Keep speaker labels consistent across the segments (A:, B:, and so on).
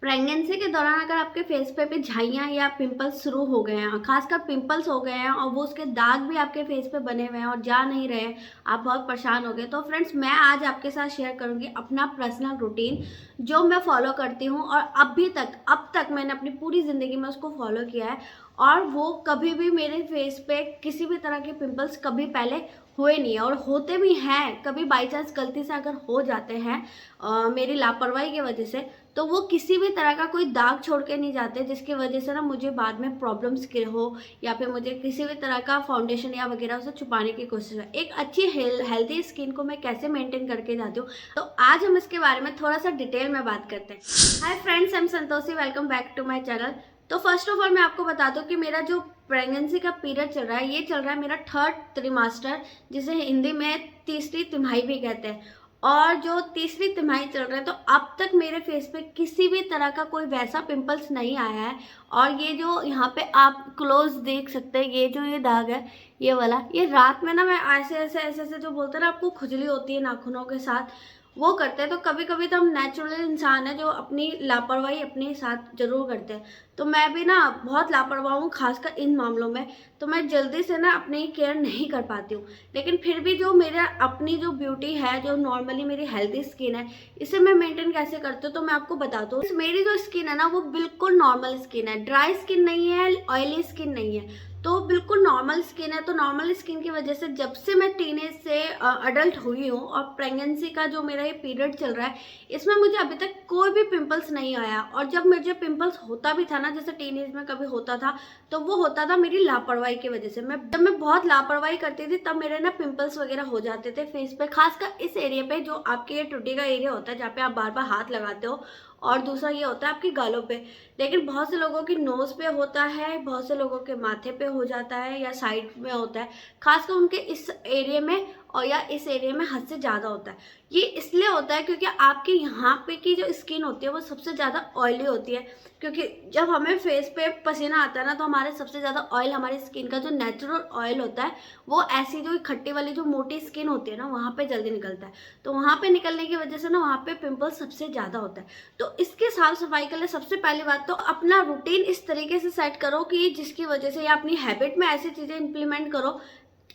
A: Pregnancy के दौरान अगर आपके फेस पे भी झाइयाँ या पिंपल्स शुरू हो गए हैं, खासकर पिंपल्स हो गए हैं और वो उसके दाग भी आपके फेस पे बने हुए हैं और जा नहीं रहे हैं, आप बहुत परेशान हो गए, तो फ्रेंड्स मैं आज आपके साथ शेयर करूंगी अपना पर्सनल रूटीन जो मैं फॉलो करती हूँ और अब तक मैंने अपनी पूरी ज़िंदगी में उसको फॉलो किया है। और वो कभी भी मेरे फेस पे किसी भी तरह के पिंपल्स कभी पहले हुए नहीं है, और होते भी हैं कभी बाई चांस गलती से अगर हो जाते हैं मेरी लापरवाही की वजह से, तो वो किसी भी तरह का कोई दाग छोड़ के नहीं जाते जिसकी वजह से ना मुझे बाद में प्रॉब्लम्स के हो या फिर मुझे किसी भी तरह का फाउंडेशन या वगैरह उसे छुपाने की कोशिश है। एक अच्छी हेल्थी स्किन को मैं कैसे मेंटेन करके जाती हूँ, तो आज हम इसके बारे में थोड़ा सा डिटेल में बात करते हैं। Hi friends, I am Santoshi, welcome back to my channel. तो फर्स्ट ऑफ ऑल मैं आपको बता दूं कि मेरा जो प्रेगनेंसी का पीरियड चल रहा है, ये चल रहा है मेरा थर्ड त्रिमास्टर, जिसे हिंदी में तीसरी तिमाही भी कहते हैं। और जो तीसरी तिमाही चल रहा है, तो अब तक मेरे फेस पे किसी भी तरह का कोई वैसा पिंपल्स नहीं आया है। और ये जो यहाँ पे आप क्लोज देख सकते हैं, ये जो ये दाग है, ये वाला, ये रात में ना मैं ऐसे जो बोलते हैं ना, आपको खुजली होती है नाखूनों के साथ, वो करते हैं। तो कभी कभी तो हम नेचुरल इंसान है जो अपनी लापरवाही अपने साथ जरूर करते हैं। तो मैं भी ना बहुत लापरवाह हूँ, खासकर इन मामलों में। तो मैं जल्दी से ना अपनी केयर नहीं कर पाती हूँ, लेकिन फिर भी जो मेरा अपनी जो ब्यूटी है, जो नॉर्मली मेरी हेल्थी स्किन है, इसे मैं मेंटेन कैसे करती हूँ तो मैं आपको बताती हूँ। मेरी जो स्किन है ना, वो बिल्कुल नॉर्मल स्किन है, ड्राई स्किन नहीं है, ऑयली स्किन नहीं है, तो बिल्कुल नॉर्मल स्किन है। तो नॉर्मल स्किन की वजह से जब से मैं टीनेज से अडल्ट हुई हूँ और प्रेगनेंसी का जो मेरा ये पीरियड चल रहा है, इसमें मुझे अभी तक कोई भी पिंपल्स नहीं आया। और जब मुझे पिंपल्स होता भी था ना, जैसे टीनेज में कभी होता था, तो वो होता था मेरी लापरवाही की वजह से। जब मैं बहुत लापरवाही करती थी, तब मेरे ना पिंपल्स वगैरह हो जाते थे फेस पे, खासकर इस एरिया पे जो आपके ये टुटी का एरिया होता है, जहाँ पे आप बार बार हाथ लगाते हो। और दूसरा ये होता है आपकी गालों पे। लेकिन बहुत से लोगों की नोज पे होता है, बहुत से लोगों के माथे पे हो जाता है या साइड में होता है, खासकर उनके इस एरिया में, और या इस एरिया में हद से ज़्यादा होता है। ये इसलिए होता है क्योंकि आपके यहाँ पे की जो स्किन होती है वो सबसे ज़्यादा ऑयली होती है। क्योंकि जब हमें फेस पे पसीना आता है ना, तो हमारे सबसे ज़्यादा ऑयल हमारी स्किन का जो नेचुरल ऑयल होता है, वो ऐसी जो खट्टी वाली जो मोटी स्किन होती है ना, वहाँ पे जल्दी निकलता है। तो वहाँ पे निकलने की वजह से ना वहाँ पे पिंपल सबसे ज़्यादा होता है। तो इसके साफ सफाई के लिए सबसे पहली बात तो अपना रूटीन इस तरीके से सेट करो कि जिसकी वजह से, या अपनी हैबिट में ऐसी चीज़ें इंप्लीमेंट करो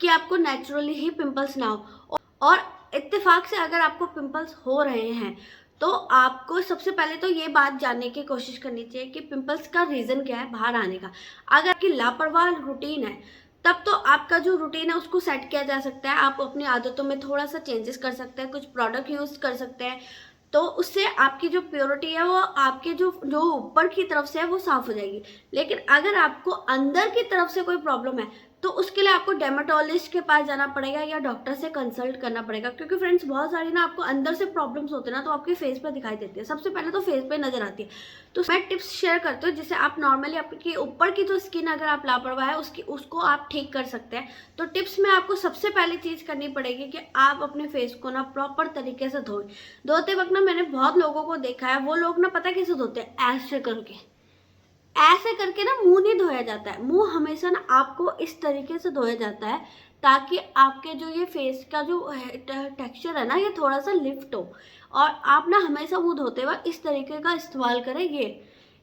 A: कि आपको नेचुरली ही पिंपल्स ना हो। और इत्तेफाक से अगर आपको पिंपल्स हो रहे हैं, तो आपको सबसे पहले तो ये बात जानने की कोशिश करनी चाहिए कि पिंपल्स का रीज़न क्या है बाहर आने का। अगर आपकी लापरवाह रूटीन है, तब तो आपका जो रूटीन है उसको सेट किया जा सकता है। आप अपनी आदतों में थोड़ा सा चेंजेस कर सकते हैं, कुछ प्रोडक्ट यूज़ कर सकते हैं, तो उससे आपकी जो प्योरिटी है वो आपके जो जो ऊपर की तरफ से है वो साफ हो जाएगी। लेकिन अगर आपको अंदर की तरफ से कोई प्रॉब्लम है, तो उसके लिए आपको डेमाटोलॉजिस्ट के पास जाना पड़ेगा या डॉक्टर से कंसल्ट करना पड़ेगा। क्योंकि फ्रेंड्स बहुत सारी ना आपको अंदर से प्रॉब्लम्स होते हैं ना, तो आपके फेस पे दिखाई देती है। सबसे पहले तो फेस पे नजर आती है। तो मैं टिप्स शेयर करती हूँ जिससे आप नॉर्मली आपकी ऊपर की जो स्किन अगर आप लापरवाह है उसको आप ठीक कर सकते हैं। तो टिप्स में आपको सबसे पहली चीज़ करनी पड़ेगी कि आप अपने फेस को ना प्रॉपर तरीके से धोएं। धोते वक्त ना मैंने बहुत लोगों को देखा है, वो लोग ना पता कैसे धोते हैं, ऐसे करके, ऐसे करके ना मुंह नहीं धोया जाता है। मुंह हमेशा ना आपको इस तरीके से धोया जाता है ताकि आपके जो ये फेस का जो टेक्सचर है ना, ये थोड़ा सा लिफ्ट हो। और आप ना हमेशा मुंह धोते वक्त इस तरीके का इस्तेमाल करें।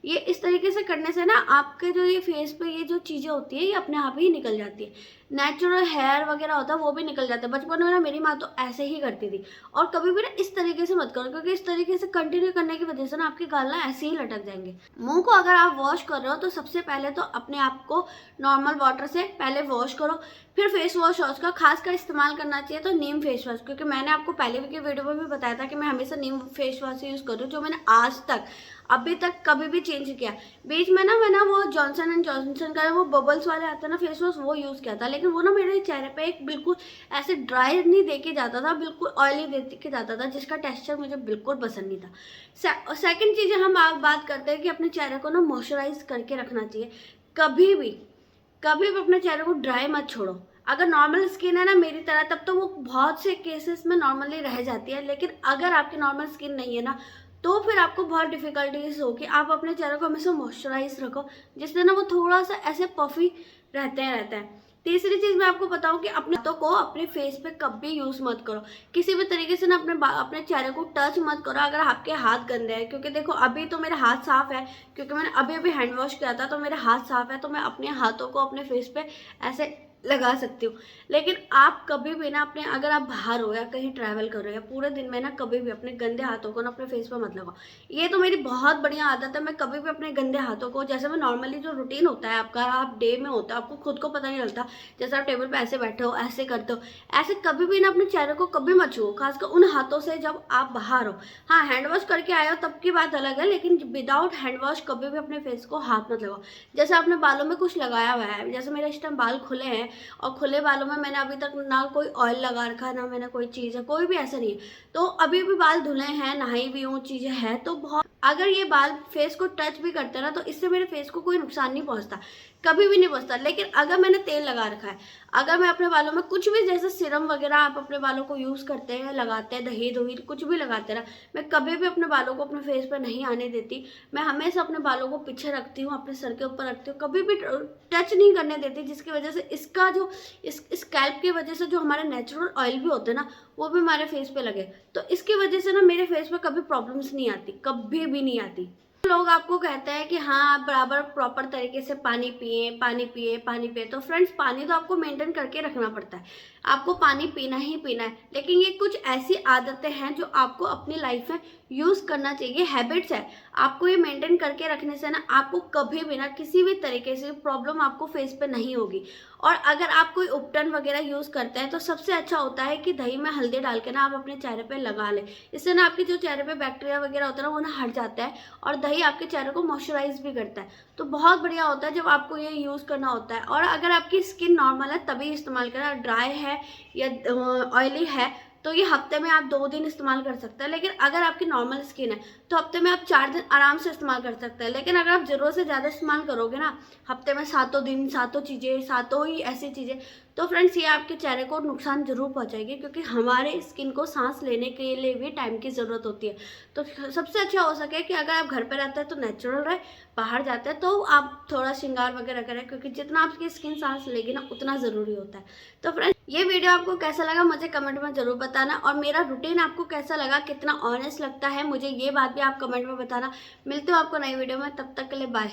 A: ये इस तरीके से करने से ना आपके जो ये फेस पे ये जो चीज़ें होती है, ये अपने आप ही निकल जाती है। नेचुरल हेयर वगैरह होता है वो भी निकल जाता है। बचपन में ना मेरी माँ तो ऐसे ही करती थी। और कभी भी ना इस तरीके से मत करो, क्योंकि इस तरीके से कंटिन्यू करने की वजह से ना आपके गाल ना ऐसे ही लटक जाएंगे। मुंह को अगर आप वॉश कर रहे हो, तो सबसे पहले तो अपने आप को नॉर्मल वाटर से पहले वॉश करो, फिर फेस वॉश का खासकर इस्तेमाल करना चाहिए तो नीम फेस वॉश। क्योंकि मैंने आपको पहले की वीडियो में भी बताया था कि मैं हमेशा नीम फेस वॉश यूज़ करूँ, जो मैंने आज तक अभी तक कभी भी चेंज किया। बीच में ना मैं वो जॉनसन एंड जॉनसन का वो बबल्स वाले आता है ना फेस वॉश, वो यूज़ किया था। लेकिन वो ना मेरे चेहरे पे एक बिल्कुल ऐसे ड्राई नहीं देके जाता था, बिल्कुल ऑयली देके जाता था, जिसका टेक्सचर मुझे बिल्कुल पसंद नहीं था। सेकंड चीज़ हम आप बात करते हैं कि अपने चेहरे को ना मॉइस्चराइज करके रखना चाहिए। कभी भी अपने चेहरे को ड्राई मत छोड़ो। अगर नॉर्मल स्किन है ना मेरी तरह, तब तो वो बहुत से केसेस में नॉर्मली रह जाती है। लेकिन अगर आपकी नॉर्मल स्किन नहीं है ना, तो फिर आपको बहुत डिफिकल्टीज होगी। आप अपने चेहरे को हमेशा मॉइस्चराइज रखो, जिससे ना वो थोड़ा सा ऐसे पफी रहते हैं। तीसरी चीज़ मैं आपको बताऊं कि अपने हाथों को अपने फेस पे कभी यूज़ मत करो, किसी भी तरीके से ना अपने चेहरे को टच मत करो अगर आपके हाथ गंदे हैं। क्योंकि देखो अभी तो मेरे हाथ साफ़ है, क्योंकि मैंने अभी अभी हैंड वॉश किया था, तो मेरे हाथ साफ़ है, तो मैं अपने हाथों को अपने फेस पे ऐसे लगा सकती हूँ। लेकिन आप कभी भी ना अपने, अगर आप बाहर हो या कहीं ट्रैवल कर रहे हो या पूरे दिन में ना, कभी भी अपने गंदे हाथों को ना अपने फेस पे मत लगाओ। ये तो मेरी बहुत बढ़िया आदत है, मैं कभी भी अपने गंदे हाथों को, जैसे मैं नॉर्मली जो रूटीन होता है आपका, आप डे में होता है, आपको खुद को पता नहीं चलता, जैसे आप टेबल पे ऐसे बैठे हो, ऐसे करते हो, ऐसे कभी भी ना अपने चेहरे को कभी मत छुओ, खासकर उन हाथों से जब आप बाहर हो। हाँ, हैंड वॉश करके आए हो तब की बात अलग है, लेकिन विदाउट हैंड वॉश कभी भी अपने फेस को हाथ मत लगाओ। जैसे आपने बालों में कुछ लगाया हुआ है, जैसे मेरे इस टाइम बाल खुले हैं, और खुले बालों में मैंने अभी तक ना कोई ऑयल लगा रखा है, ना मैंने कोई चीज़ है, कोई भी ऐसा नहीं है। तो अभी भी बाल धुले हैं, नहाई भी हूँ, चीज़ें हैं, तो बहुत, अगर ये बाल फेस को टच भी करते हैं ना, तो इससे मेरे फेस को कोई नुकसान नहीं पहुंचता, कभी भी नहीं पहुंचता। लेकिन अगर मैंने तेल लगा रखा है, अगर मैं अपने बालों में कुछ भी, जैसे सीरम वगैरह आप अपने बालों को यूज़ करते हैं, लगाते हैं, दही दोही कुछ भी लगाते हैं ना, मैं कभी भी अपने बालों को अपने फेस पर नहीं आने देती। मैं हमेशा अपने बालों को पीछे रखती हूँ, अपने सर के ऊपर रखती हूँ, कभी भी टच नहीं करने देती, जिसकी वजह से इसका जो इस स्कैल्प की वजह से जो हमारे नेचुरल ऑयल भी होते हैं ना, वो भी हमारे फेस पे लगे, तो इसकी वजह से ना मेरे फेस पे कभी प्रॉब्लम्स नहीं आती, कभी भी नहीं आती। लोग आपको कहते हैं कि हाँ, आप बराबर प्रॉपर तरीके से पानी पिए, पानी पिए, पानी पिए। तो फ्रेंड्स, पानी तो आपको मेंटेन करके रखना पड़ता है, आपको पानी पीना ही पीना है। लेकिन ये कुछ ऐसी आदतें हैं जो आपको अपनी लाइफ में यूज़ करना चाहिए, हैबिट्स है, आपको ये मेंटेन करके रखने से ना आपको कभी भी ना किसी भी तरीके से प्रॉब्लम आपको फेस पे नहीं होगी। और अगर आप कोई उपटन वगैरह यूज़ करते हैं, तो सबसे अच्छा होता है कि दही में हल्दी डाल के ना आप अपने चेहरे पे लगा लें। इससे ना आपके जो चेहरे पे बैक्टीरिया वगैरह होता है ना, वो ना हट जाता है, और दही आपके चेहरे को मॉइस्चराइज भी करता है। तो बहुत बढ़िया होता है जब आपको ये यूज़ करना होता है। और अगर आपकी स्किन नॉर्मल है तभी इस्तेमाल करें, ड्राई है या ऑयली है, तो ये हफ्ते में आप 2 दिन इस्तेमाल कर सकते हैं। लेकिन अगर आपकी नॉर्मल स्किन है, तो हफ्ते में आप 4 दिन आराम से इस्तेमाल कर सकते हैं। लेकिन अगर आप ज़रूरत से ज़्यादा इस्तेमाल करोगे ना, हफ्ते में 7 दिन, 7 चीज़ें, 7 ही ऐसी चीज़ें, तो फ्रेंड्स ये आपके चेहरे को नुकसान ज़रूर पहुंचाएगी, क्योंकि हमारे स्किन को सांस लेने के लिए भी टाइम की ज़रूरत होती है। तो सबसे अच्छा हो सके कि अगर आप घर पे रहते हैं तो नेचुरल रहे, बाहर जाते हैं तो आप थोड़ा श्रृंगार वगैरह करें, क्योंकि जितना आपकी स्किन सांस लेगी ना, उतना ज़रूरी होता है। तो फ्रेंड्स, ये वीडियो आपको कैसा लगा मुझे कमेंट में ज़रूर बताना, और मेरा रूटीन आपको कैसा लगा, कितना ऑनेस्ट लगता है मुझे, ये बात भी आप कमेंट में बताना। मिलते हो आपको नई वीडियो में, तब तक के लिए बाय।